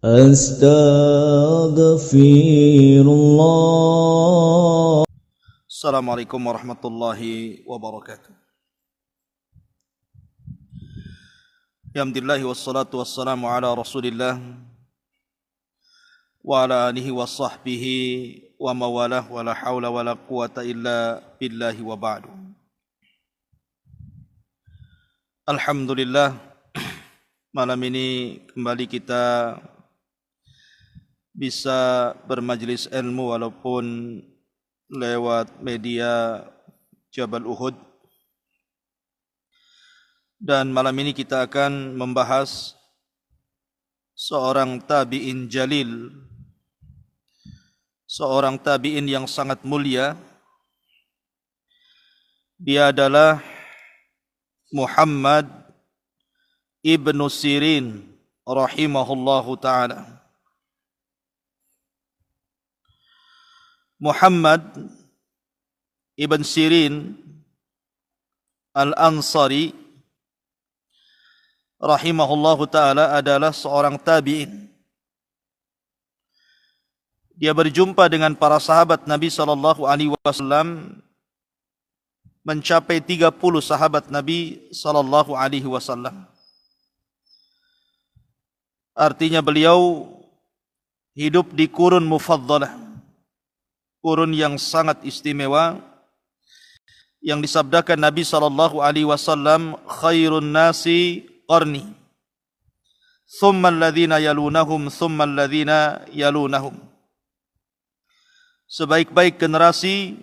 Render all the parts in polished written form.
Astaghfirullah. Assalamualaikum warahmatullahi wabarakatuh. Alhamdulillah wassalatu wassalamu ala Rasulillah wa ala alihi wa sahbihi wa mawalah wa la hawla wa la quwata illa billahi wa ba'du. Alhamdulillah, malam ini kembali kita bisa bermajlis ilmu walaupun lewat media Jabal Uhud. Dan malam ini kita akan membahas seorang tabi'in jalil, seorang tabi'in yang sangat mulia. Dia adalah Muhammad ibnu Sirin rahimahullahu ta'ala. Muhammad ibn Sirin Al-Ansari rahimahullahu ta'ala adalah seorang tabi'in. Dia berjumpa dengan para sahabat Nabi SAW, mencapai 30 sahabat Nabi SAW. Artinya beliau hidup di kurun mufaddalah, kurun yang sangat istimewa, yang disabdakan Nabi SAW, khairun nasi qarni, thumma alladhina yalunahum, thumma alladhina yalunahum. Sebaik-baik generasi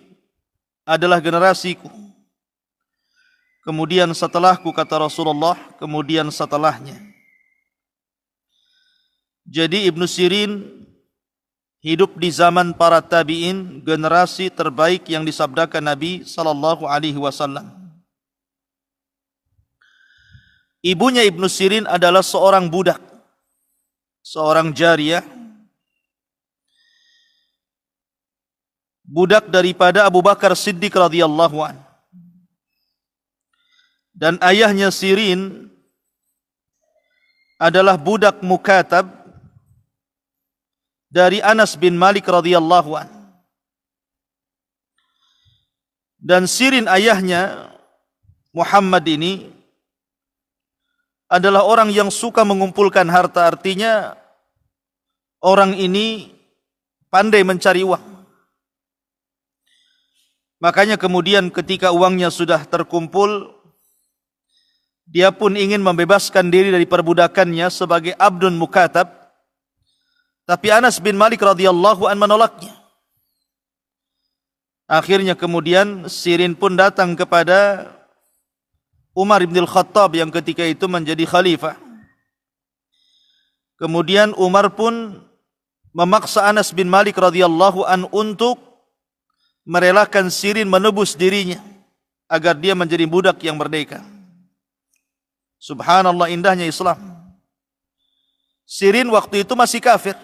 adalah generasiku, kemudian setelahku, kata Rasulullah, kemudian setelahnya. Jadi Ibnu Sirin hidup di zaman para tabi'in, generasi terbaik yang disabdakan Nabi SAW. Ibunya Ibnu Sirin adalah seorang budak, seorang jariyah, budak daripada Abu Bakar Siddiq radhiyallahu anhu. Dan ayahnya Sirin adalah budak mukatab dari Anas bin Malik radhiyallahu anhu. Dan Sirin ayahnya Muhammad ini adalah orang yang suka mengumpulkan harta, artinya orang ini pandai mencari uang. Makanya kemudian ketika uangnya sudah terkumpul, dia pun ingin membebaskan diri dari perbudakannya sebagai abdun mukatab. Tapi Anas bin Malik radhiyallahu an menolaknya. Akhirnya kemudian Sirin pun datang kepada Umar bin Al-Khattab yang ketika itu menjadi khalifah. Kemudian Umar pun memaksa Anas bin Malik radhiyallahu an untuk merelakan Sirin menebus dirinya agar dia menjadi budak yang merdeka. Subhanallah, indahnya Islam. Sirin waktu itu masih kafir.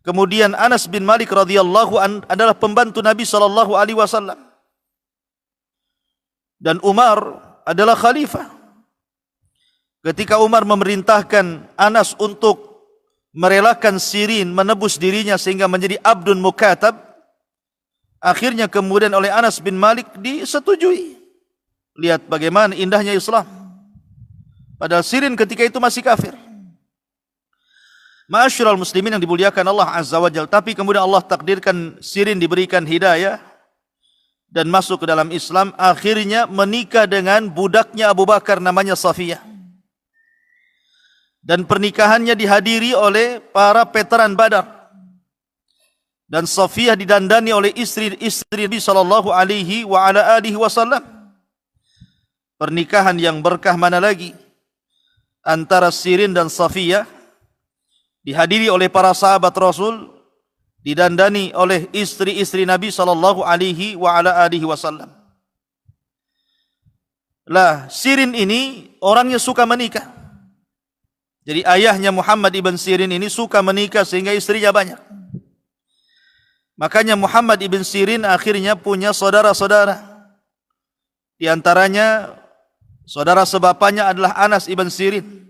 Kemudian Anas bin Malik radhiyallahu an adalah pembantu Nabi SAW. Dan Umar adalah khalifah. Ketika Umar memerintahkan Anas untuk merelakan Sirin menebus dirinya sehingga menjadi abdun mukatab, akhirnya kemudian oleh Anas bin Malik disetujui. Lihat bagaimana indahnya Islam. Padahal Sirin ketika itu masih kafir. Ma'asyiral muslimin yang dimuliakan Allah Azza wa Jalla. Tapi kemudian Allah takdirkan Sirin diberikan hidayah dan masuk ke dalam Islam. Akhirnya menikah dengan budaknya Abu Bakar namanya Safiyah. Dan pernikahannya dihadiri oleh para veteran Badar. Dan Safiyah didandani oleh istri-istri Nabi sallallahu alaihi wa ala alihi wasallam. Pernikahan yang berkah mana lagi antara Sirin dan Safiyah, dihadiri oleh para sahabat Rasul, didandani oleh istri-istri Nabi sallallahu alaihi wa ala alihi wasallam. Lah, Sirin ini orangnya suka menikah. Jadi ayahnya Muhammad ibn Sirin ini suka menikah sehingga istrinya banyak. Makanya Muhammad ibn Sirin akhirnya punya saudara-saudara. Di antaranya saudara sebapanya adalah Anas ibn Sirin.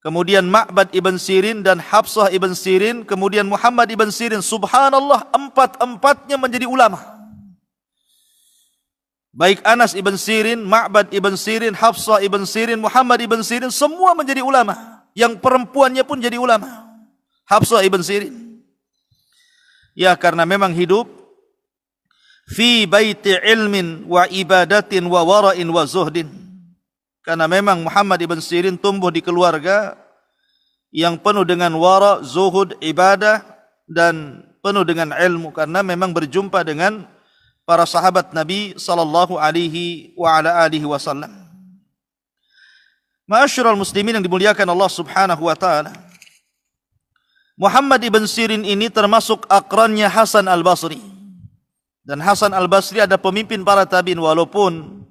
kemudian Ma'bad ibn Sirin dan Hafsah ibn Sirin, kemudian Muhammad ibn Sirin. Subhanallah, empat-empatnya menjadi ulama. Baik Anas ibn Sirin, Ma'bad ibn Sirin, Hafsah ibn Sirin, Muhammad ibn Sirin, semua menjadi ulama. Yang perempuannya pun jadi ulama. Hafsah ibn Sirin. Ya, karena memang hidup fi baiti ilmin wa ibadatin wa wara'in wa zuhdin. Karena memang Muhammad ibn Sirin tumbuh di keluarga yang penuh dengan wara, zuhud, ibadah, dan penuh dengan ilmu. Karena memang berjumpa dengan para sahabat Nabi sallallahu alaihi wa ala alihi wasallam. Ma'asyiral muslimin yang dimuliakan Allah Subhanahu wa taala. Muhammad ibn Sirin ini termasuk akrannya Hasan al-Basri. Dan Hasan al-Basri ada pemimpin para tabi'in, walaupun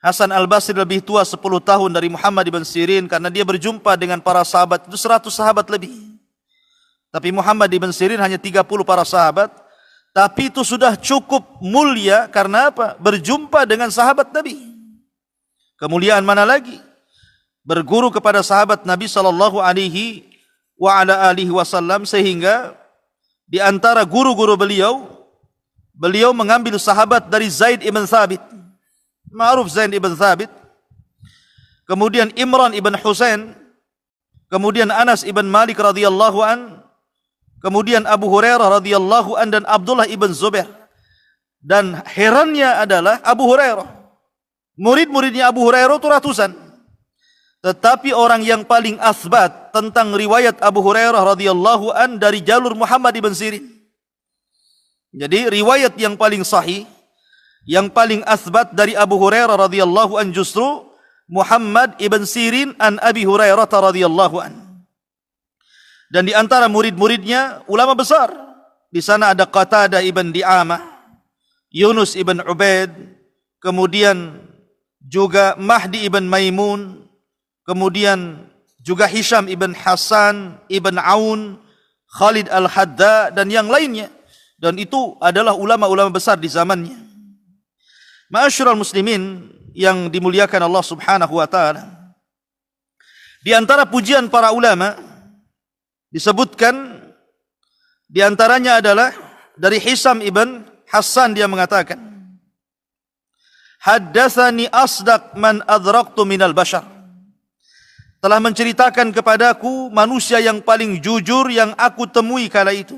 Hasan al-Basri lebih tua 10 tahun dari Muhammad ibn Sirin, karena dia berjumpa dengan para sahabat itu 100 sahabat lebih. Tapi Muhammad ibn Sirin hanya 30 para sahabat, tapi itu sudah cukup mulia. Karena apa? Berjumpa dengan sahabat Nabi. Kemuliaan mana lagi? Berguru kepada sahabat Nabi sallallahu alaihi wa ala alihi wasallam, sehingga di antara guru-guru beliau mengambil sahabat dari Zaid ibn Thabit. Ma'ruf Zaid ibn Thabit. Kemudian Imran ibn Husain, kemudian Anas ibn Malik radhiyallahu an, kemudian Abu Hurairah radhiyallahu an, dan Abdullah ibn Zubair. Dan herannya adalah Abu Hurairah, murid-muridnya Abu Hurairah itu ratusan, tetapi orang yang paling asbat tentang riwayat Abu Hurairah radhiyallahu an dari jalur Muhammad ibn Sirin. Jadi riwayat yang paling sahih, yang paling asbat dari Abu Hurairah radhiyallahu an justru Muhammad ibn Sirin an Abi Hurairah radhiyallahu an. Dan di antara murid-muridnya ulama besar. Di sana ada Qatadah ibn Di'amah, Yunus ibn Ubaid, kemudian juga Mahdi ibn Maimun, kemudian juga Hisham ibn Hasan ibn Aun, Khalid al-Hadda, dan yang lainnya. Dan itu adalah ulama-ulama besar di zamannya. Ma'asyiral muslimin yang dimuliakan Allah Subhanahu wa taala. Di antara pujian para ulama disebutkan, di antaranya adalah dari Hisham ibn Hasan, dia mengatakan, haddatsani asdaq man adraktu minal bashar. Telah menceritakan kepadaku manusia yang paling jujur yang aku temui kala itu.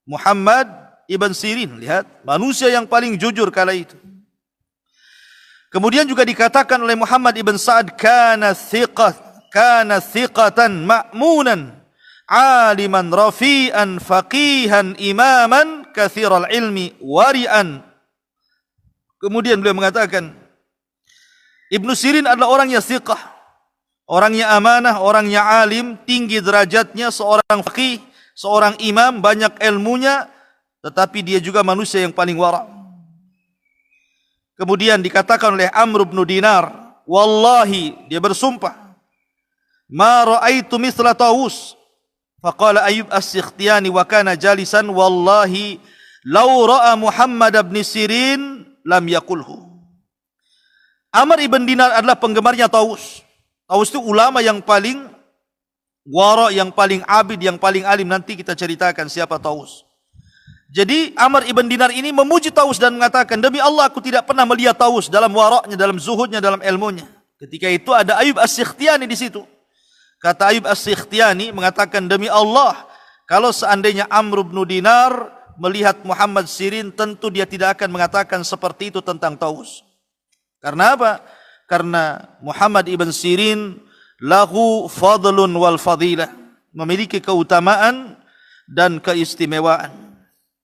Muhammad ibn Sirin, lihat, manusia yang paling jujur kala itu. Kemudian juga dikatakan oleh Muhammad ibn Sa'ad, kana thiqatan ma'munan, aliman rafi'an, faqihan, imaman, kathiral ilmi, wari'an. Kemudian beliau mengatakan, Ibnu Sirin adalah orangnya thiqah, orangnya amanah, orangnya alim, tinggi derajatnya, seorang faqih, seorang imam, banyak ilmunya, tetapi dia juga manusia yang paling wara'. Kemudian dikatakan oleh Amr bin Dinar, wallahi, dia bersumpah, ma ra'aitu mithla Tawus. Faqala Ayyub as-Sikhtiyani wa kana jalisan, wallahi law ra'a Muhammad bin Sirin lam yaqulhu. Amr ibn Dinar adalah penggemarnya Tawus. Tawus itu ulama yang paling wara', yang paling abid, yang paling alim. Nanti kita ceritakan siapa Tawus. Jadi Amr ibn Dinar ini memuji Tawus dan mengatakan, demi Allah aku tidak pernah melihat Tawus dalam wara'nya, dalam zuhudnya, dalam ilmunya. Ketika itu ada Ayyub as-Sikhtiyani di situ. Kata Ayyub as-Sikhtiyani mengatakan, demi Allah, kalau seandainya Amr bin Dinar melihat Muhammad Sirin, tentu dia tidak akan mengatakan seperti itu tentang Tawus. Karena apa? Karena Muhammad ibn Sirin lahu fadlun wal fadilah, memiliki keutamaan dan keistimewaan.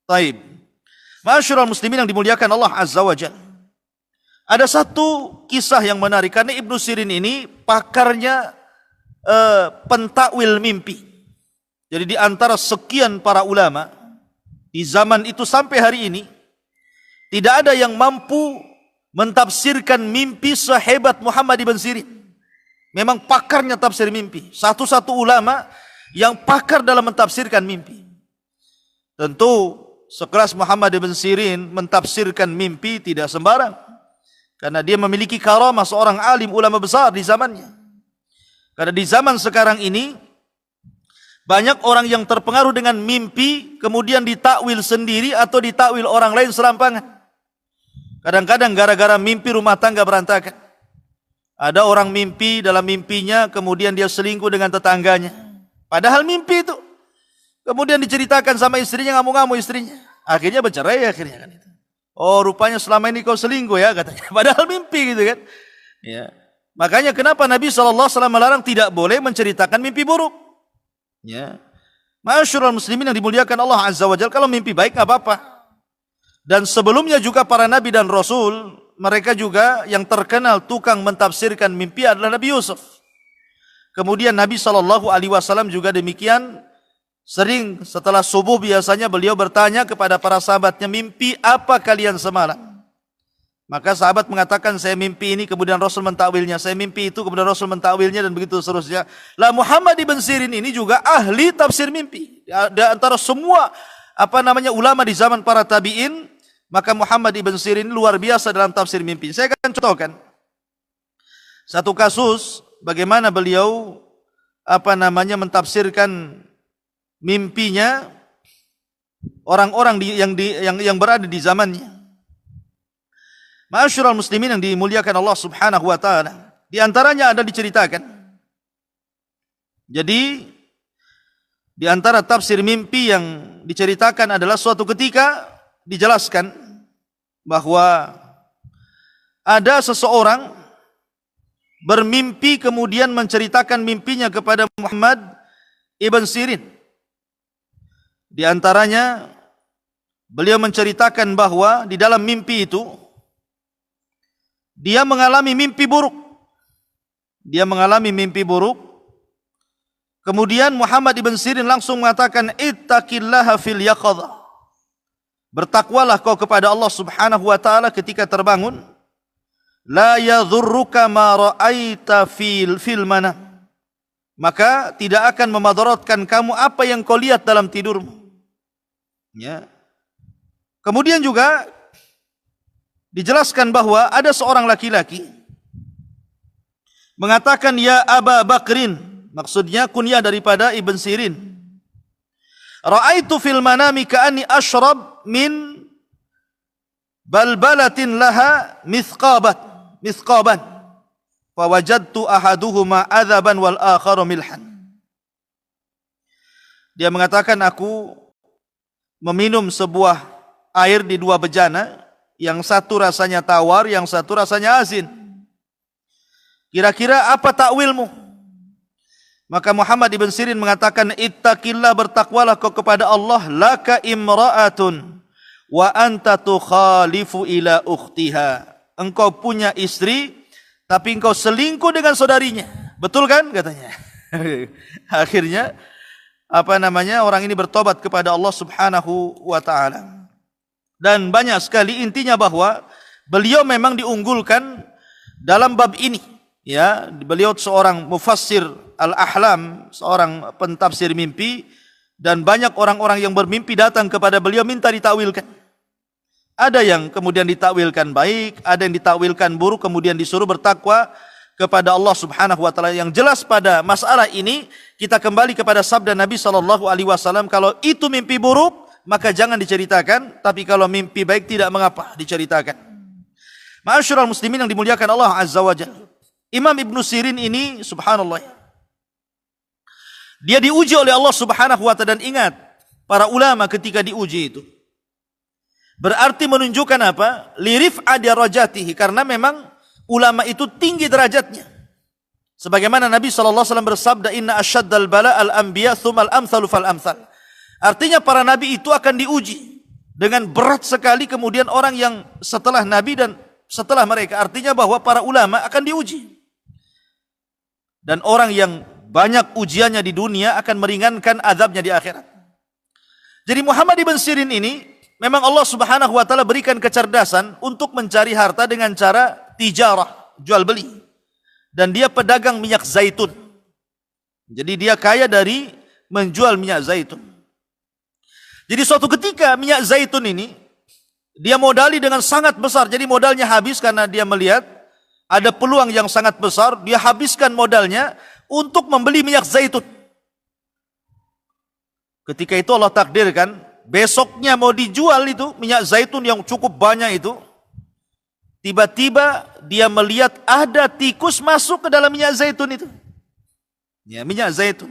Taib. Ma'asyiral muslimin yang dimuliakan Allah Azza wa Jalla. Ada satu kisah yang menarik, karena Ibnu Sirin ini pakarnya pentakwil mimpi. Jadi di antara sekian para ulama di zaman itu sampai hari ini, tidak ada yang mampu mentafsirkan mimpi sehebat Muhammad ibn Sirin. Memang pakarnya tafsir mimpi. Satu-satu ulama yang pakar dalam mentafsirkan mimpi. Tentu sekelas Muhammad ibn Sirin mentafsirkan mimpi tidak sembarang. Karena dia memiliki karamah seorang alim ulama besar di zamannya. Karena di zaman sekarang ini banyak orang yang terpengaruh dengan mimpi kemudian ditakwil sendiri atau ditakwil orang lain serampangan. Kadang-kadang gara-gara mimpi rumah tangga berantakan. Ada orang mimpi, dalam mimpinya kemudian dia selingkuh dengan tetangganya. Padahal mimpi itu. Kemudian diceritakan sama istrinya, ngamuk-ngamuk istrinya. Akhirnya bercerai akhirnya kan itu. Oh, rupanya selama ini kau selingkuh ya katanya. Padahal mimpi gitu kan. Ya. Makanya kenapa Nabi SAW melarang tidak boleh menceritakan mimpi buruk. Ya. Ma'asyiral muslimin yang dimuliakan Allah Azza wa Jalla, kalau mimpi baik enggak apa-apa. Dan sebelumnya juga para nabi dan rasul, mereka juga yang terkenal tukang mentafsirkan mimpi adalah Nabi Yusuf. Kemudian Nabi SAW juga demikian, sering setelah subuh biasanya beliau bertanya kepada para sahabatnya, mimpi apa kalian semalam? Maka sahabat mengatakan, saya mimpi ini, kemudian Rasul mentakwilnya, saya mimpi itu, kemudian Rasul mentakwilnya, dan begitu seterusnya. Lah Muhammad ibn Sirin ini juga ahli tafsir mimpi. Di antara semua ulama di zaman para tabi'in, maka Muhammad ibn Sirin luar biasa dalam tafsir mimpi. Saya akan contohkan satu kasus bagaimana beliau mentafsirkan mimpinya orang-orang yang berada di zamannya. Ma'asyiral muslimin yang dimuliakan Allah Subhanahu wa taala. Di antaranya ada diceritakan. Jadi di antara tafsir mimpi yang diceritakan adalah suatu ketika dijelaskan bahwa ada seseorang bermimpi kemudian menceritakan mimpinya kepada Muhammad ibn Sirin. Di antaranya beliau menceritakan bahwa di dalam mimpi itu dia mengalami mimpi buruk. Dia mengalami mimpi buruk. Kemudian Muhammad ibn Sirin langsung mengatakan, ittaqillaha fil yaqadha. Bertakwalah kau kepada Allah Subhanahu wa taala ketika terbangun. La yadhurruka ma ra'aita fil manam. Maka tidak akan memadaratkan kamu apa yang kau lihat dalam tidurmu. Ya. Kemudian juga dijelaskan bahwa ada seorang laki-laki mengatakan, ya Aba Bakrin, maksudnya kunyah daripada Ibn Sirin. Ra'aitu fil manami ka'anni ashrab min balbalatin laha mithqaban fawajadtu ahaduhuma adzaban wal akharu milhan. Dia mengatakan, aku meminum sebuah air di dua bejana, yang satu rasanya tawar, yang satu rasanya asin. Kira-kira apa takwilmu? Maka Muhammad ibn Sirin mengatakan, ittaqillah, bertakwalah kau kepada Allah, laka imra'atun wa anta tukhalifu ila ukhtiha. Engkau punya istri tapi engkau selingkuh dengan saudarinya. Betul kan katanya. Akhirnya orang ini bertobat kepada Allah Subhanahu wa taala. Dan banyak sekali, intinya bahwa beliau memang diunggulkan dalam bab ini. Ya, beliau seorang mufassir al-ahlam, seorang pentafsir mimpi, dan banyak orang-orang yang bermimpi datang kepada beliau minta ditakwilkan. Ada yang kemudian ditakwilkan baik, ada yang ditakwilkan buruk, kemudian disuruh bertakwa kepada Allah Subhanahu wa taala. Yang jelas pada masalah ini kita kembali kepada sabda Nabi SAW, kalau itu mimpi buruk maka jangan diceritakan, tapi kalau mimpi baik tidak mengapa diceritakan. Ma'asyiral muslimin yang dimuliakan Allah Azza wa Jalla. Imam Ibn Sirin ini subhanallah, dia diuji oleh Allah Subhanahu wa taala, dan ingat, para ulama ketika diuji itu berarti menunjukkan apa? Lirif'a darajatihi, karena memang ulama itu tinggi derajatnya. Sebagaimana Nabi SAW bersabda, inna asyaddal bala al-anbiya thumma al-amthalu fal-amthal. Artinya para nabi itu akan diuji dengan berat sekali, kemudian orang yang setelah nabi dan setelah mereka. Artinya bahwa para ulama akan diuji. Dan orang yang banyak ujiannya di dunia akan meringankan azabnya di akhirat. Jadi Muhammad ibn Sirin ini memang Allah Subhanahu wa taala berikan kecerdasan untuk mencari harta dengan cara tijarah, jual beli. Dan dia pedagang minyak zaitun. Jadi dia kaya dari menjual minyak zaitun. Jadi suatu ketika minyak zaitun ini dia modali dengan sangat besar. Jadi modalnya habis karena dia melihat ada peluang yang sangat besar. Dia habiskan modalnya untuk membeli minyak zaitun. Ketika itu Allah takdirkan, besoknya mau dijual itu minyak zaitun yang cukup banyak itu. Tiba-tiba dia melihat ada tikus masuk ke dalam minyak zaitun itu. Ya, minyak zaitun.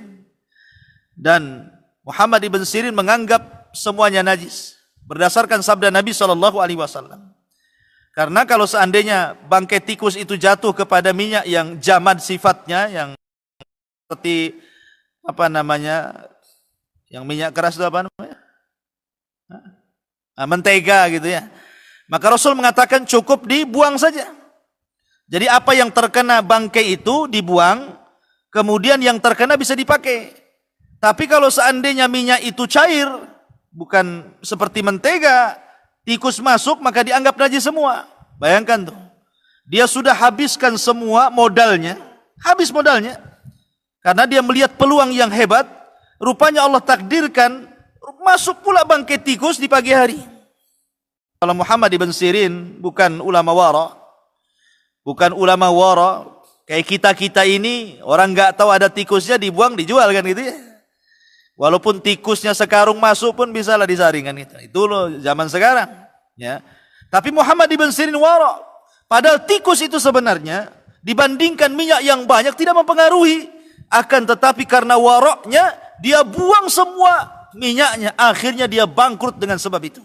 Dan Muhammad ibn Sirin menganggap semuanya najis berdasarkan sabda Nabi SAW. Karena kalau seandainya bangkai tikus itu jatuh kepada minyak yang jamad sifatnya, yang seperti yang minyak keras itu mentega gitu ya. Maka Rasul mengatakan cukup dibuang saja. Jadi apa yang terkena bangkai itu dibuang, kemudian yang terkena bisa dipakai. Tapi kalau seandainya minyak itu cair, bukan seperti mentega, tikus masuk maka dianggap najis semua. Bayangkan tuh. Dia sudah habiskan semua modalnya, habis modalnya. Karena dia melihat peluang yang hebat, rupanya Allah takdirkan masuk pula bangkai tikus di pagi hari. Kalau Muhammad ibn Sirin bukan ulama wara, kayak kita ini orang nggak tahu ada tikusnya dibuang dijual kan gitu ya. Walaupun tikusnya sekarung masuk pun bisa lah disaring kan gitu. Itu loh zaman sekarang. Ya. Tapi Muhammad ibn Sirin wara. Padahal tikus itu sebenarnya dibandingkan minyak yang banyak tidak mempengaruhi. Akan tetapi karena waroknya dia buang semua minyaknya. Akhirnya dia bangkrut dengan sebab itu.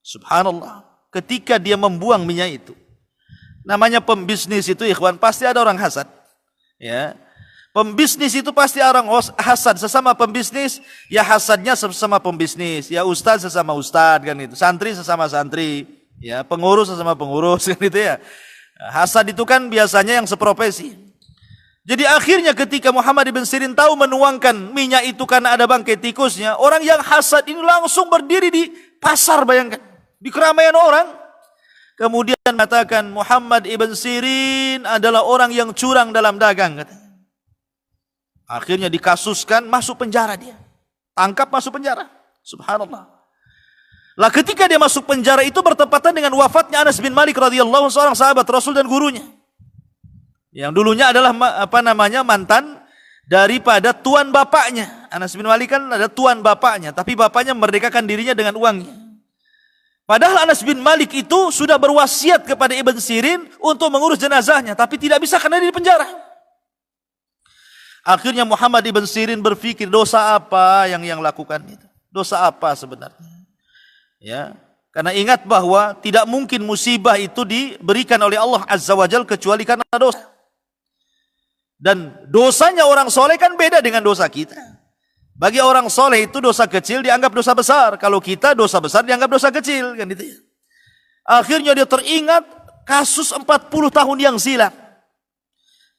Subhanallah. Ketika dia membuang minyak itu. Namanya pembisnis itu ikhwan pasti ada orang hasad. Ya. Pembisnis itu pasti orang hasad, sesama pembisnis, ya hasadnya sesama pembisnis, ya ustaz sesama ustaz kan itu, santri sesama santri, ya pengurus sesama pengurus kan itu ya. Hasad itu kan biasanya yang seprofesi. Jadi akhirnya ketika Muhammad ibn Sirin tahu menuangkan minyak itu karena ada bangkai tikusnya, orang yang hasad ini langsung berdiri di pasar, bayangkan, di keramaian orang. Kemudian mengatakan Muhammad ibn Sirin adalah orang yang curang dalam dagang, katanya. Akhirnya dikasuskan, masuk penjara dia. Tangkap, masuk penjara. Subhanallah. Lah ketika dia masuk penjara itu bertepatan dengan wafatnya Anas bin Malik radhiyallahu anhu, seorang sahabat Rasul dan gurunya. Yang dulunya adalah mantan daripada tuan bapaknya. Anas bin Malik kan ada tuan bapaknya, tapi bapaknya memerdekakan dirinya dengan uangnya. Padahal Anas bin Malik itu sudah berwasiat kepada Ibn Sirin untuk mengurus jenazahnya, tapi tidak bisa karena dia di penjara. Akhirnya Muhammad ibn Sirin berpikir, dosa apa yang lakukan itu? Dosa apa sebenarnya? Ya, karena ingat bahwa tidak mungkin musibah itu diberikan oleh Allah Azza wa Jalla kecuali karena dosa. Dan dosanya orang soleh kan beda dengan dosa kita. Bagi orang soleh itu dosa kecil dianggap dosa besar. Kalau kita dosa besar dianggap dosa kecil, kan gitu ya. Akhirnya dia teringat kasus 40 tahun yang silam.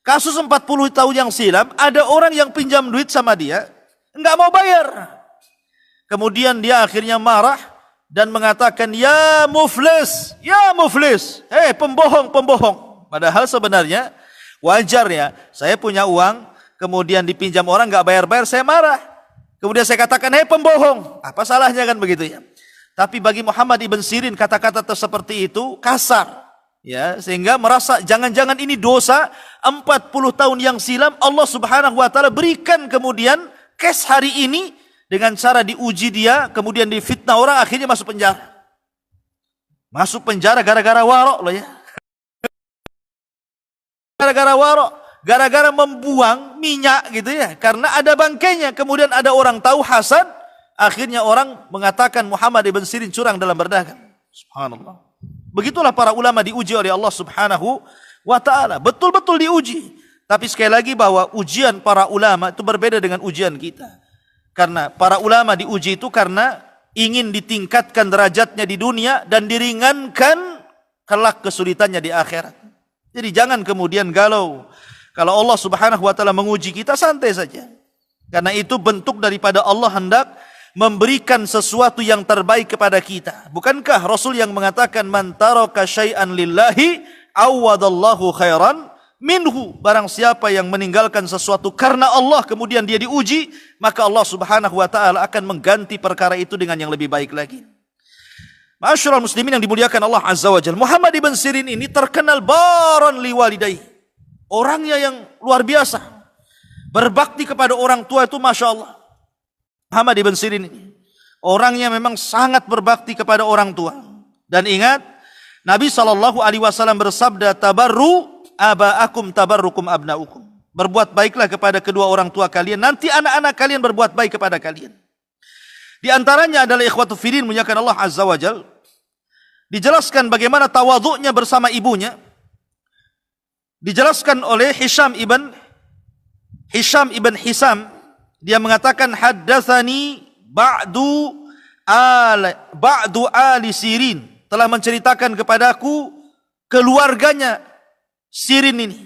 Kasus 40 tahun yang silam, ada orang yang pinjam duit sama dia, enggak mau bayar. Kemudian dia akhirnya marah dan mengatakan, ya muflis, pembohong. Padahal sebenarnya wajar ya, saya punya uang, kemudian dipinjam orang enggak bayar-bayar, saya marah. Kemudian saya katakan, pembohong. Apa salahnya kan begitu ya? Tapi bagi Muhammad ibn Sirin kata-kata seperti itu kasar. Ya, sehingga merasa jangan-jangan ini dosa 40 tahun yang silam Allah Subhanahu wa taala berikan kemudian case hari ini dengan cara diuji dia, kemudian difitnah orang, akhirnya masuk penjara. Masuk penjara gara-gara warok loh ya. Gara-gara warok, gara-gara membuang minyak gitu ya, karena ada bangkainya, kemudian ada orang tahu hasad, akhirnya orang mengatakan Muhammad ibn Sirin curang dalam berdagang. Subhanallah. Begitulah para ulama diuji oleh Allah Subhanahu wa taala. Betul-betul diuji. Tapi sekali lagi bahwa ujian para ulama itu berbeda dengan ujian kita. Karena para ulama diuji itu karena ingin ditingkatkan derajatnya di dunia dan diringankan kelak kesulitannya di akhirat. Jadi jangan kemudian galau. Kalau Allah Subhanahu wa taala menguji kita, santai saja. Karena itu bentuk daripada Allah hendak memberikan sesuatu yang terbaik kepada kita. Bukankah Rasul yang mengatakan man taraka syai'an lillahi awadallahu khairan minhu, barang siapa yang meninggalkan sesuatu karena Allah kemudian dia diuji, maka Allah Subhanahu wa taala akan mengganti perkara itu dengan yang lebih baik lagi. Ma'asyiral muslimin yang dimuliakan Allah Azza wa Jalla, Muhammad ibn Sirin ini terkenal baron liwalidayhi. Orangnya yang luar biasa. Berbakti kepada orang tua itu Masya Allah. Muhammad ibn Sirin ini orangnya memang sangat berbakti kepada orang tua. Dan ingat, Nabi SAW bersabda, tabarru aba'akum tabarrukum abna'ukum. Berbuat baiklah kepada kedua orang tua kalian, nanti anak-anak kalian berbuat baik kepada kalian. Di antaranya adalah ikhwatu fiddin muliakan Allah Azza wa Jal. Dijelaskan bagaimana tawadhu'nya bersama ibunya. Dijelaskan oleh Hisham ibn Hisam. Dia mengatakan haddatsani ba'du ali Sirin, telah menceritakan kepadaku keluarganya Sirin ini.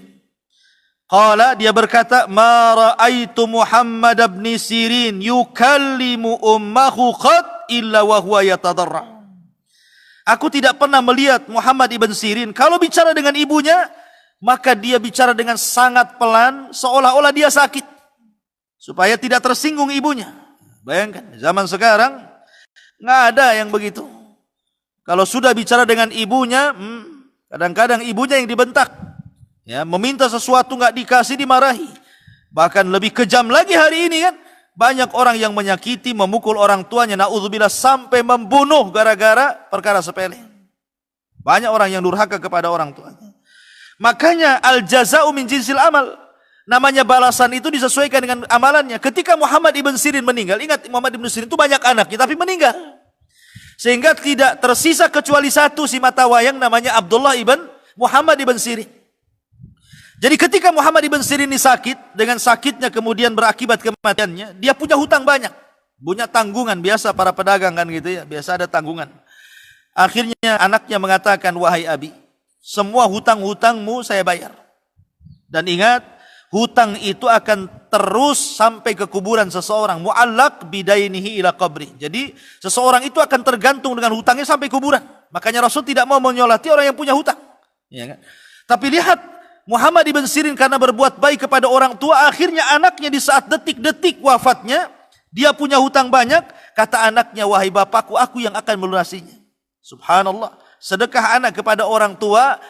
Qala, dia berkata, ma ra'aitu Muhammad ibn Sirin yukallimu ummahu qad illa wa huwa yatadarra. Aku tidak pernah melihat Muhammad ibn Sirin kalau bicara dengan ibunya, maka dia bicara dengan sangat pelan, seolah-olah dia sakit, supaya tidak tersinggung ibunya. Bayangkan, zaman sekarang nggak ada yang begitu. Kalau sudah bicara dengan ibunya, kadang-kadang ibunya yang dibentak, ya, meminta sesuatu nggak dikasih dimarahi. Bahkan lebih kejam lagi hari ini kan, banyak orang yang menyakiti, memukul orang tuanya, na'udzubillah, sampai membunuh gara-gara perkara sepele. Banyak orang yang durhaka kepada orang tuanya. Makanya al-jaza'u min jinsil amal. Namanya balasan itu disesuaikan dengan amalannya. Ketika Muhammad ibn Sirin meninggal, ingat Muhammad ibn Sirin itu banyak anaknya, tapi meninggal. Sehingga tidak tersisa kecuali satu si mata wayang namanya Abdullah ibn Muhammad ibn Sirin. Jadi ketika Muhammad ibn Sirin ini sakit, dengan sakitnya kemudian berakibat kematiannya, dia punya hutang banyak. Punya tanggungan, biasa para pedagang kan gitu ya, biasa ada tanggungan. Akhirnya anaknya mengatakan, wahai abi, semua hutang-hutangmu saya bayar. Dan ingat, hutang itu akan terus sampai ke kuburan seseorang. Mu'allaq bidainihi ila qabri. Jadi seseorang itu akan tergantung dengan hutangnya sampai kuburan. Makanya Rasul tidak mau menyolati orang yang punya hutang. Ya kan? Tapi lihat, Muhammad ibn Sirin karena berbuat baik kepada orang tua, akhirnya anaknya di saat detik-detik wafatnya, dia punya hutang banyak. Kata anaknya, wahai bapakku, aku yang akan melunasinya. Subhanallah. Sedekah anak kepada orang tua,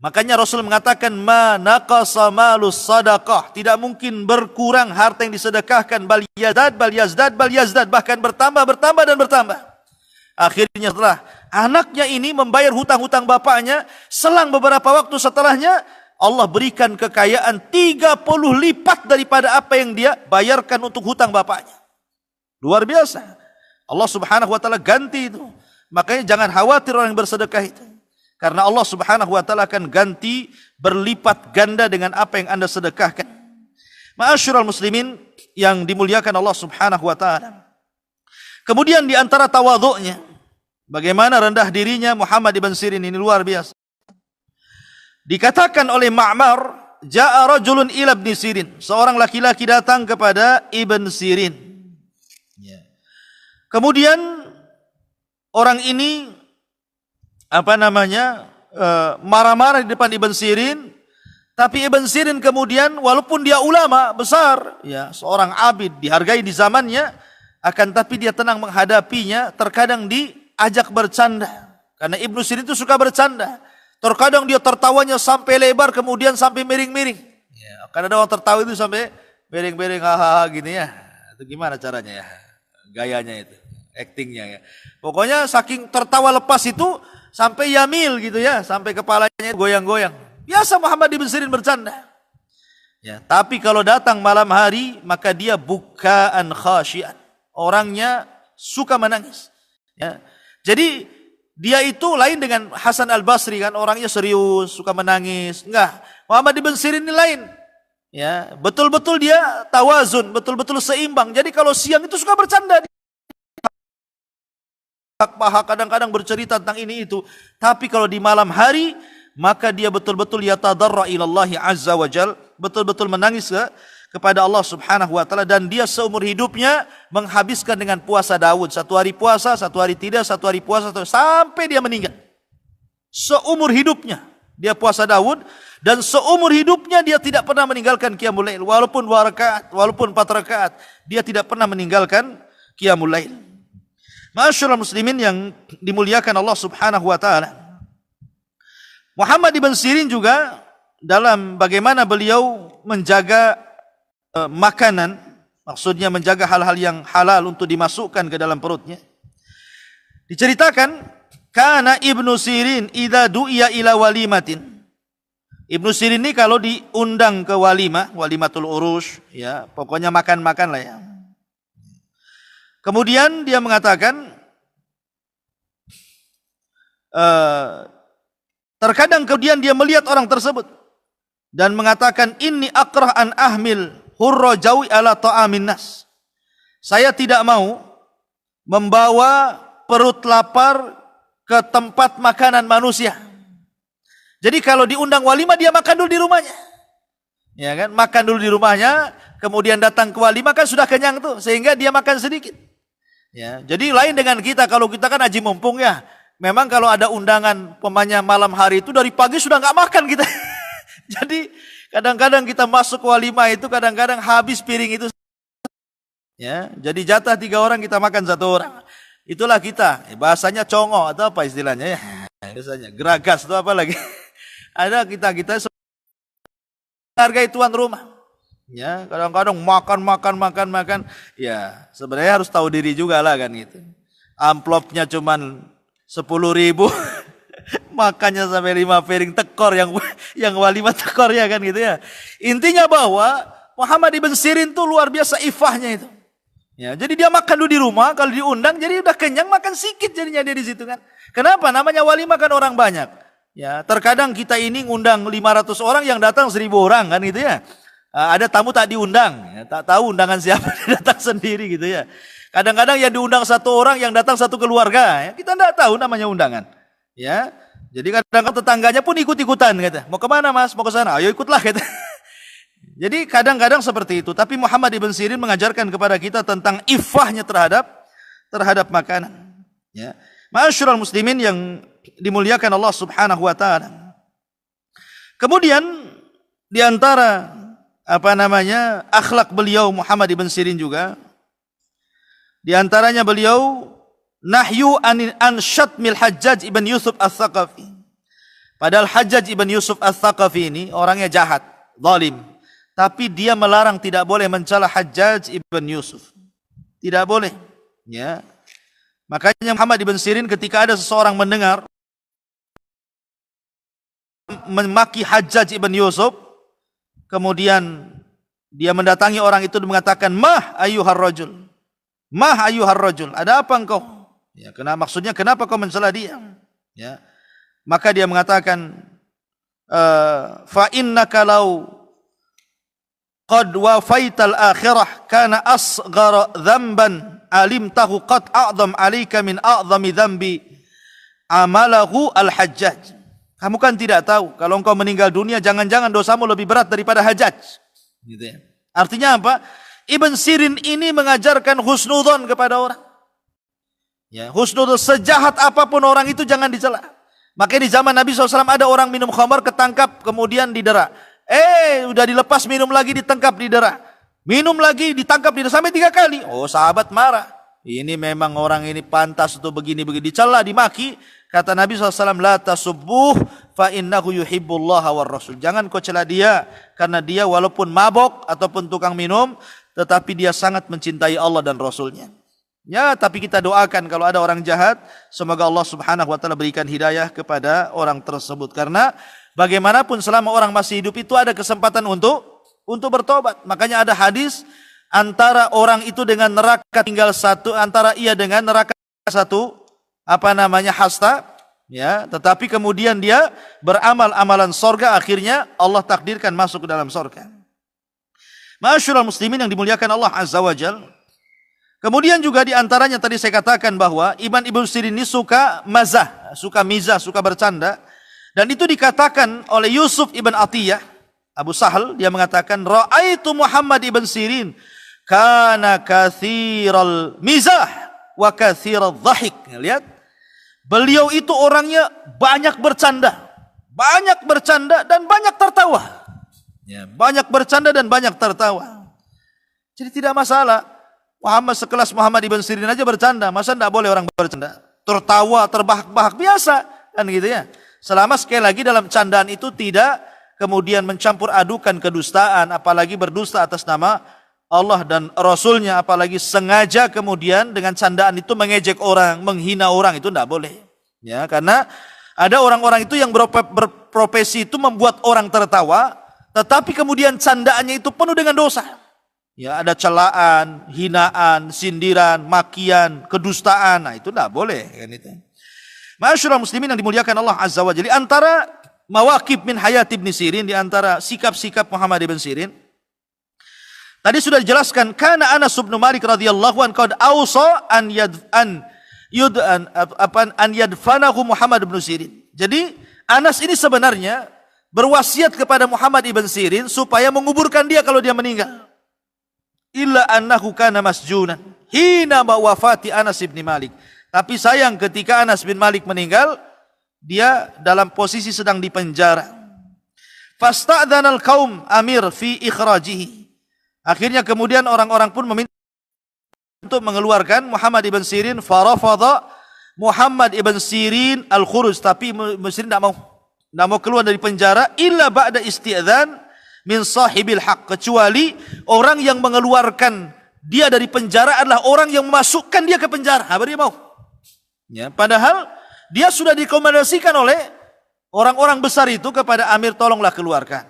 makanya Rasul mengatakan, ma naqasa malus sadaqah, tidak mungkin berkurang harta yang disedekahkan, bal yazdad, bahkan bertambah dan bertambah. Akhirnya setelah anaknya ini membayar hutang-hutang bapaknya, selang beberapa waktu setelahnya, Allah berikan kekayaan 30 lipat daripada apa yang dia bayarkan untuk hutang bapaknya. Luar biasa. Allah Subhanahu wa taala ganti itu. Makanya jangan khawatir orang yang bersedekah itu. Karena Allah Subhanahu wa taala akan ganti berlipat ganda dengan apa yang Anda sedekahkan. Ma'asyiral muslimin yang dimuliakan Allah Subhanahu wa taala. Kemudian di antara tawadhu'nya, bagaimana rendah dirinya Muhammad ibn Sirin ini luar biasa. Dikatakan oleh Ma'mar, ja'a rajulun ila ibn Sirin, seorang laki-laki datang kepada Ibn Sirin. Kemudian orang ini marah-marah di depan Ibn Sirin, tapi Ibn Sirin kemudian walaupun dia ulama besar, ya, seorang abid dihargai di zamannya, akan tapi dia tenang menghadapinya, terkadang diajak bercanda. Karena Ibn Sirin itu suka bercanda. Terkadang dia tertawanya sampai lebar, kemudian sampai miring-miring. Ya, karena ada orang tertawa itu sampai miring-miring, hahaha gini ya. Itu gimana caranya ya? Gayanya itu, actingnya ya. Pokoknya saking tertawa lepas itu sampai yamil gitu ya, sampai kepalanya goyang-goyang. Biasa Muhammad ibn Sirin bercanda. Ya, tapi kalau datang malam hari, maka dia bukaan khasyian. Orangnya suka menangis. Ya. Jadi dia itu lain dengan Hasan al-Basri kan, orangnya serius, suka menangis. Enggak, Muhammad ibn Sirin ini lain. Ya, betul-betul dia tawazun, betul-betul seimbang. Jadi kalau siang itu suka bercanda. Paha kadang-kadang bercerita tentang ini itu. Tapi kalau di malam hari, maka dia betul-betul yatadarra ilallahi azza wa jal, betul-betul menangis kepada Allah Subhanahu wa taala, dan dia seumur hidupnya menghabiskan dengan puasa Daud. 1 hari puasa, 1 hari tidak, 1 hari puasa, sampai dia meninggal. Seumur hidupnya dia puasa Daud, dan seumur hidupnya dia tidak pernah meninggalkan qiyamul lail. Walaupun 2 rakaat, walaupun 4 rakaat, dia tidak pernah meninggalkan qiyamul lail. Ma'asyiral muslimin yang dimuliakan Allah Subhanahu wa taala. Muhammad ibn Sirin juga dalam bagaimana beliau menjaga makanan, maksudnya menjaga hal-hal yang halal untuk dimasukkan ke dalam perutnya. Diceritakan, kana Ibnu Sirin idza du'iya ila walimatin. Ibnu Sirin ini kalau diundang ke walimah, walimatul urus, ya, pokoknya makan-makan lah ya. Kemudian dia mengatakan, terkadang kemudian dia melihat orang tersebut dan mengatakan, inni akrah an ahmil hurra jawi ala ta'amin nas. Saya tidak mau membawa perut lapar ke tempat makanan manusia. Jadi kalau diundang walimah dia makan dulu di rumahnya. Ya kan? Makan dulu di rumahnya, kemudian datang ke walimah kan sudah kenyang tuh, sehingga dia makan sedikit. Ya, jadi lain dengan kita, kalau kita kan haji mumpung ya. Memang kalau ada undangan pemanya malam hari itu dari pagi sudah nggak makan kita. Jadi kadang-kadang kita masuk ke walimah itu kadang-kadang habis piring itu. Ya, jadi jatah 3 orang kita makan 1 orang. Itulah kita. Bahasanya congo atau apa istilahnya ya. Biasanya geragas itu apa lagi? Ada kita hargai tuan rumah. Ya, kadang-kadang makan. Ya, sebenarnya harus tahu diri juga lah kan gitu. Amplopnya cuman 10.000, makannya sampai 5 piring tekor yang walimah tekor ya kan gitu ya. Intinya bahwa Muhammad ibn Sirin tuh luar biasa ifahnya itu. Ya, jadi dia makan dulu di rumah, kalau diundang jadi udah kenyang makan sedikit jadinya dia di situ kan. Kenapa? Namanya walimah kan orang banyak. Ya, terkadang kita ini ngundang 500 orang yang datang 1.000 orang kan gitu ya. Ada tamu tak diundang, ya, tak tahu undangan siapa, dia datang sendiri gitu ya. Kadang-kadang yang diundang 1 orang, yang datang 1 keluarga. Ya, kita tidak tahu namanya undangan. Ya, jadi kadang-kadang tetangganya pun ikut-ikutan. Kata, mau kemana mas? Mau ke sana? Ayo ikutlah. Kata. Jadi kadang-kadang seperti itu. Tapi Muhammad ibn Sirin mengajarkan kepada kita tentang ifahnya terhadap makanan. Ya, ma'asyiral muslimin yang dimuliakan Allah Subhanahu Wa Taala. Kemudian di antara akhlak beliau Muhammad ibn Sirin juga. Di antaranya beliau nahyu an syatmil Hajjaj ibn Yusuf al-Thaqafi. Padahal Hajjaj ibn Yusuf al-Thaqafi ini orangnya jahat, zalim. Tapi dia melarang tidak boleh mencela Hajjaj ibn Yusuf. Tidak boleh. Ya. Makanya Muhammad ibn Sirin ketika ada seseorang mendengar memaki Hajjaj ibn Yusuf, kemudian dia mendatangi orang itu dan mengatakan, "Mah ayyuhar rajul. Mah ayyuhar rajul, ada apa engkau?" Ya, maksudnya kenapa kau mencela dia? Ya. Maka dia mengatakan, "Fa innaka law qad wafaital akhirah kana asghara dzamban alimtahu qad a'zam 'alaika min a'zami dzambi amalahu al-Hajjaj." Kamu kan tidak tahu kalau engkau meninggal dunia jangan-jangan dosamu lebih berat daripada Hajjaj. Gitu ya. Artinya apa? Ibn Sirin ini mengajarkan husnudzon kepada orang. Ya, husnudzon, sejahat apapun orang itu jangan dicela. Makanya di zaman Nabi SAW ada orang minum khamar ketangkap kemudian didera. Udah dilepas minum lagi ditangkap didera. Minum lagi ditangkap didera sampai 3 kali. Oh, sahabat marah. Ini memang orang ini pantas untuk begini-begini. Dicela, dimaki. Kata Nabi SAW, la tasubbuh fa innahu yuhibbullaha war rasul. Jangan kau cela dia karena dia walaupun mabok ataupun tukang minum, tetapi dia sangat mencintai Allah dan Rasulnya. Ya, tapi kita doakan kalau ada orang jahat, semoga Allah Subhanahu Wa Taala berikan hidayah kepada orang tersebut. Karena bagaimanapun selama orang masih hidup itu ada kesempatan untuk bertobat. Makanya ada hadis antara orang itu dengan neraka tinggal satu, antara ia dengan neraka satu hasta, ya, tetapi kemudian dia beramal amalan sorga, akhirnya Allah takdirkan masuk ke dalam sorga. Ma'asyiral muslimin yang dimuliakan Allah Azza wa Jal. Kemudian juga di antaranya tadi saya katakan bahwa Ibn Sirin ini suka mizah, suka bercanda. Dan itu dikatakan oleh Yusuf ibn Atiyah, Abu Sahal, dia mengatakan, Ra'aitu Muhammad ibn Sirin kana kathiral mizah wa kathiral dhahik. Lihat, beliau itu orangnya banyak bercanda dan banyak tertawa. Ya, banyak bercanda dan banyak tertawa. Jadi tidak masalah. Sekelas Muhammad ibn Sirin aja bercanda, masa tidak boleh orang bercanda? Tertawa, terbahak-bahak biasa, kan gitu ya. Selama sekali lagi dalam candaan itu tidak kemudian mencampur adukan kedustaan, apalagi berdusta atas nama Allah dan Rasulnya, apalagi sengaja kemudian dengan candaan itu mengejek orang, menghina orang, itu tidak boleh. Ya, karena ada orang-orang itu yang berprofesi itu membuat orang tertawa, tetapi kemudian candaannya itu penuh dengan dosa. Ya, ada celaan, hinaan, sindiran, makian, kedustaan. Nah, itu tidak boleh kan itu. Ma'asyiral muslimin yang dimuliakan Allah Azza wa Jalla, antara mawaqib min hayat Ibn Sirin, di antara sikap-sikap Muhammad ibn Sirin, tadi sudah dijelaskan, kana Anas bin Malik radhiyallahu anhu qad awsa an yadfanahu Muhammad ibn Sirin. Jadi Anas ini sebenarnya berwasiat kepada Muhammad ibn Sirin supaya menguburkan dia kalau dia meninggal. Illa annahu kana masjunan hina wafati Anas bin Malik. Tapi sayang ketika Anas bin Malik meninggal, dia dalam posisi sedang dipenjara. Fasta'dzana al-qaum amir fi ikhrajihi. Akhirnya kemudian orang-orang pun meminta untuk mengeluarkan Muhammad ibn Sirin. Farafadha Muhammad ibn Sirin al-khuruj, tapi Sirin tidak mau keluar dari penjara illa ba'da isti'dzan min sahibil haq, kecuali orang yang mengeluarkan dia dari penjara adalah orang yang memasukkan dia ke penjara, baru dia mau. Ya, padahal dia sudah dikomandasikan oleh orang-orang besar itu kepada Amir, tolonglah keluarkan.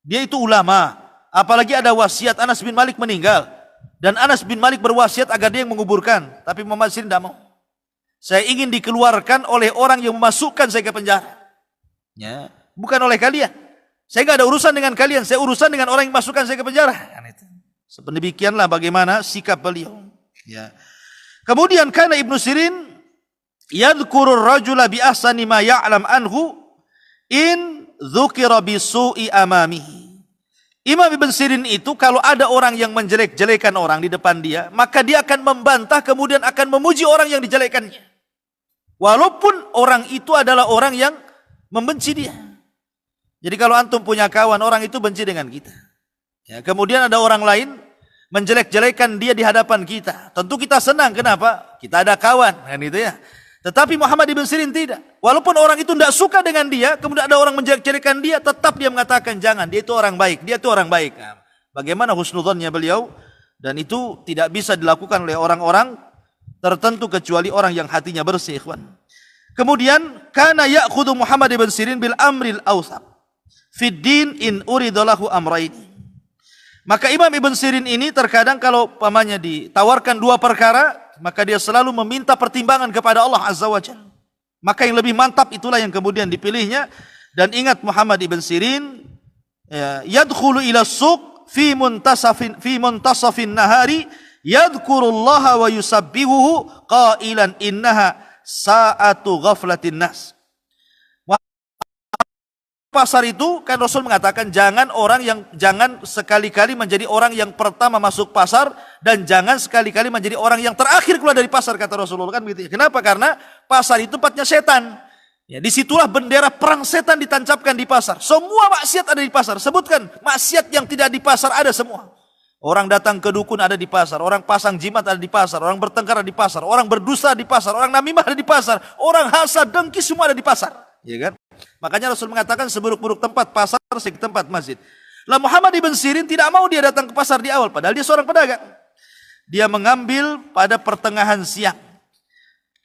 Dia itu ulama, apalagi ada wasiat Anas bin Malik meninggal, dan Anas bin Malik berwasiat agar dia yang menguburkan, tapi Muhammad Sirin tidak mau. Saya ingin dikeluarkan oleh orang yang memasukkan saya ke penjara. Ya, bukan oleh kalian. Saya nggak ada urusan dengan kalian, saya urusan dengan orang yang memasukkan saya ke penjara. Demikianlah bagaimana sikap beliau. Ya. Kemudian karena Ibnu Sirin yadhkurur rajula bi ahsani ma ya'lam anhu in dzukira bi su'i amamihi. Imam Ibn Sirin itu kalau ada orang yang menjelek-jelekan orang di depan dia, maka dia akan membantah, kemudian akan memuji orang yang dijelekannya. Walaupun orang itu adalah orang yang membenci dia. Jadi kalau antum punya kawan, orang itu benci dengan kita. Ya, kemudian ada orang lain menjelek-jelekan dia di hadapan kita. Tentu kita senang, kenapa? Kita ada kawan, kan itu ya. Tetapi Muhammad ibn Sirin tidak. Walaupun orang itu tidak suka dengan dia, kemudian ada orang menjelek-jelekan dia, tetap dia mengatakan jangan, dia itu orang baik, dia itu orang baik. Nah, bagaimana husnudzonnya beliau? Dan itu tidak bisa dilakukan oleh orang-orang tertentu kecuali orang yang hatinya bersih, ikhwan. Kemudian kana ya'khudhu Muhammad ibn Sirin bil amril awsaq fid din in uridalahu amraini. Maka Imam Ibn Sirin ini terkadang kalau pamannya ditawarkan dua perkara, maka dia selalu meminta pertimbangan kepada Allah Azza wa Jalla. Maka yang lebih mantap itulah yang kemudian dipilihnya. Dan ingat Muhammad Ibn Sirin, yadkhulu ila suq fi muntasafin nahari yadhkurullaha wa yusabbihuhu qailan innaha sa'atu ghaflatin nas. Pasar itu kan Rasul mengatakan jangan sekali-kali menjadi orang yang pertama masuk pasar, dan jangan sekali-kali menjadi orang yang terakhir keluar dari pasar, kata Rasulullah, kan begitu. Kenapa? Karena pasar itu tempatnya setan. Ya, disitulah bendera perang setan ditancapkan di pasar. Semua maksiat ada di pasar. Sebutkan maksiat yang tidak di pasar, ada semua. Orang datang ke dukun ada di pasar, orang pasang jimat ada di pasar, orang bertengkar ada di pasar, orang berdusta di pasar, orang namimah ada di pasar, orang hasad, dengki, semua ada di pasar. Ya kan? Makanya Rasul mengatakan seburuk-buruk tempat pasar seperti tempat masjid. Lah Muhammad ibn Sirin tidak mau dia datang ke pasar di awal, padahal dia seorang pedagang. Dia mengambil pada pertengahan siang.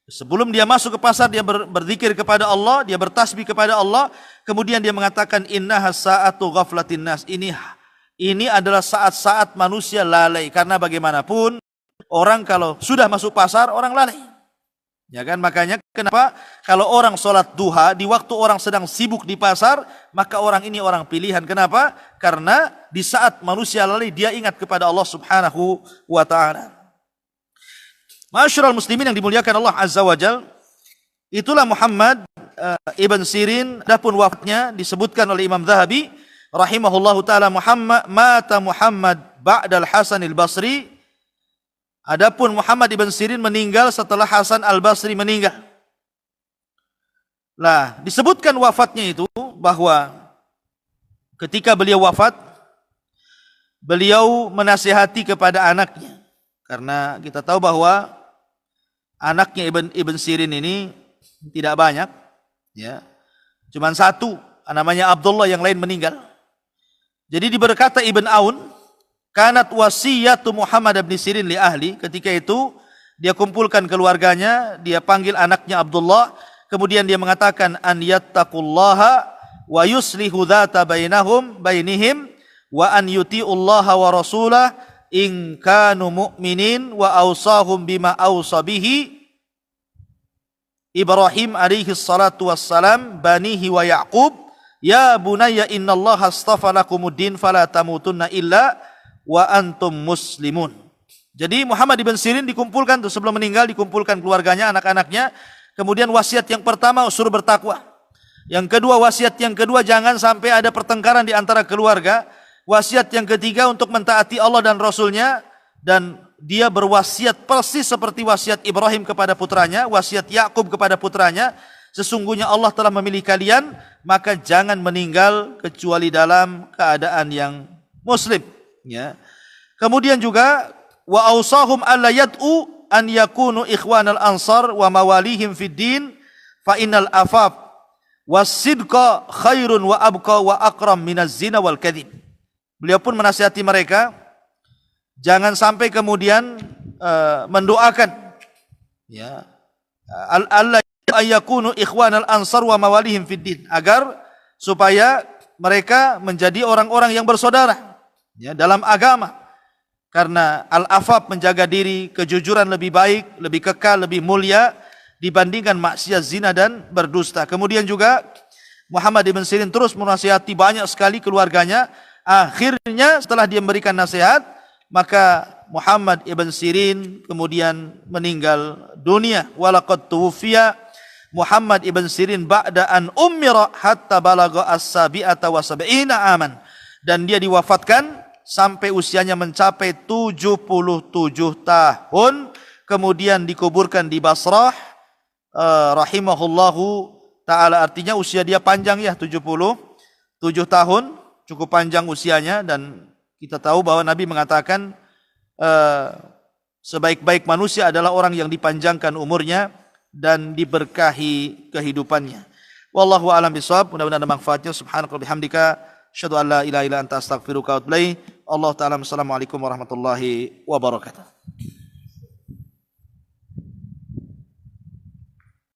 Sebelum dia masuk ke pasar, dia berzikir kepada Allah, dia bertasbih kepada Allah, kemudian dia mengatakan innaha sa'atu ghaflatin nas. Ini adalah saat-saat manusia lalai, karena bagaimanapun orang kalau sudah masuk pasar orang lalai. Ya kan, makanya kenapa kalau orang sholat duha di waktu orang sedang sibuk di pasar, maka orang ini orang pilihan. Kenapa? Karena di saat manusia lalai dia ingat kepada Allah Subhanahu wa ta'ala. Ma'asyiral muslimin yang dimuliakan Allah Azza wa Jal, itulah Muhammad ibn Sirin. Adapun wafatnya disebutkan oleh Imam Zahabi rahimahullahu ta'ala, mata Muhammad ba'dal Hasan al-Basri. Adapun Muhammad ibn Sirin meninggal setelah Hasan al-Basri meninggal. Nah, disebutkan wafatnya itu bahwa ketika beliau wafat, beliau menasihati kepada anaknya. Karena kita tahu bahwa anaknya Ibn Sirin ini tidak banyak, ya, cuma satu, namanya Abdullah, yang lain meninggal. Jadi berkata Ibn Aun, kanat wasiyatu Muhammad bin Sirin li ahli, ketika itu dia kumpulkan keluarganya, dia panggil anaknya Abdullah, kemudian dia mengatakan an yattaqullaha wa yuslihu dzata bainihim wa an yuti'ullaha wa rasulah in kanu mu'minin wa awsahum bima awsa bihi Ibrahim alaihi salatu wassalam banihi wa Ya'qub ya bunayya innallaha astafa lakumuddin fala tamutunna illa wa antum muslimun. Jadi Muhammad ibn Sirin dikumpulkan tuh, sebelum meninggal dikumpulkan keluarganya, anak-anaknya. Kemudian wasiat yang pertama suruh bertakwa. Yang kedua, wasiat yang kedua jangan sampai ada pertengkaran di antara keluarga. Wasiat yang ketiga untuk mentaati Allah dan Rasulnya. Dan dia berwasiat persis seperti wasiat Ibrahim kepada putranya, wasiat Ya'qub kepada putranya. Sesungguhnya Allah telah memilih kalian, maka jangan meninggal kecuali dalam keadaan yang muslim. Ya. Kemudian juga wa awsahum alla yad'u an yakunu ikhwanal ansar wa mawalihim fid din fa innal afaf wasidqa khairun wa abqa wa akram minaz zina wal kadhib. Beliau pun menasihati mereka jangan sampai kemudian mendoakan ya alla yakunu ikhwanal ansar wa mawalihim fid din, agar supaya mereka menjadi orang-orang yang bersaudara ya dalam agama. Karena al-afaf menjaga diri, kejujuran lebih baik, lebih kekal, lebih mulia dibandingkan maksiat, zina dan berdusta. Kemudian juga Muhammad ibn Sirin terus menasihati banyak sekali keluarganya. Akhirnya setelah dia memberikan nasihat, maka Muhammad ibn Sirin kemudian meninggal dunia. Walaqad tuwfiya Muhammad ibn Sirin ba'da an ummira hatta balagha as-sabi'ata wa sab'ina aman. Dan dia diwafatkan sampai usianya mencapai 77 tahun, kemudian dikuburkan di Basrah rahimahullahu ta'ala. Artinya usia dia panjang ya, 77 tahun, cukup panjang usianya. Dan kita tahu bahwa Nabi mengatakan sebaik-baik manusia adalah orang yang dipanjangkan umurnya dan diberkahi kehidupannya. Wallahu a'lam bishawab. Mudah-mudahan ada manfaatnya. Subhanaka bihamdika asyhadu an la ilaha illa anta astaghfiruka wa atubu ilaik. Allah Ta'ala, assalamualaikum warahmatullahi wabarakatuh.